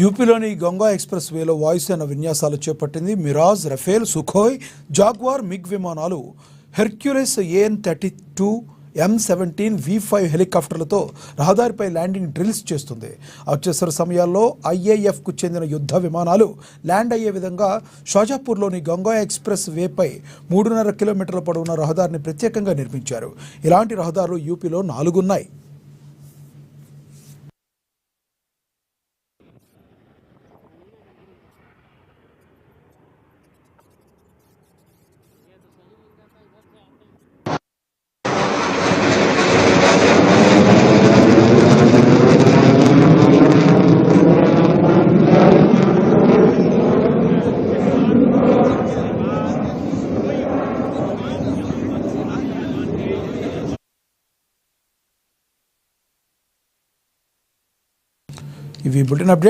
యూపీలోని గంగా ఎక్స్ప్రెస్ వేలో వాయుసేన విన్యాసాలు చేపట్టింది. Mirage, Rafale, Sukhoi, Jaguar, MiG విమానాలు, హెర్క్యులెస్ AN-32, M-17, V-5 హెలికాప్టర్లతో రహదారిపై ల్యాండింగ్ డ్రిల్స్ చేస్తుంది. అత్యవసర సమయాల్లో IAFకు చెందిన యుద్ధ విమానాలు ల్యాండ్ అయ్యే విధంగా షాజాపూర్లోని గంగా ఎక్స్ప్రెస్ వేపై 3.5 కిలోమీటర్ల పొడవున రహదారిని ప్రత్యేకంగా నిర్మించారు. ఇలాంటి రహదారులు యూపీలో 4 ఉన్నాయి. ఇవి బులెటిన్ అప్డేట్.